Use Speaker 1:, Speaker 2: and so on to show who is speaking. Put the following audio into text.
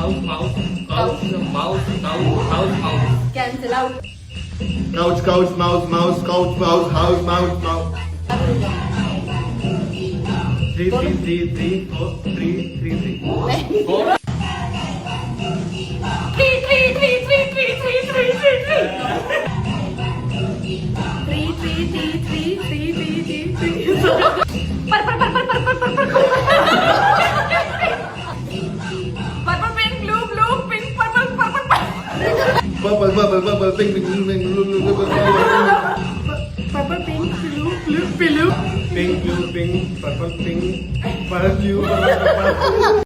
Speaker 1: mouse, mouse, couch, mouse, couch, house, mouse.
Speaker 2: Cancel out.
Speaker 3: Couch, couch, mouse, mouse, couch, mouse, house, mouse, mouse. 3, 3, 3, 3, 4, 3, 3, 3.
Speaker 1: 4.
Speaker 2: 3, 3, 3, 3, 3, 3, 3, 3, 3. 3, 3, 3, 3, 3, 3, 3, 3. Purple, pink, blue, blue, pink, purple, purple, purple.
Speaker 3: Purple, purple, purple, pink, pink, pink, pink, blue, blue, blue, blue, blue.
Speaker 2: Purple, pink, blue, blue, blue.
Speaker 3: Pink, blue, pink, purple, pink, purple, blue, purple, purple.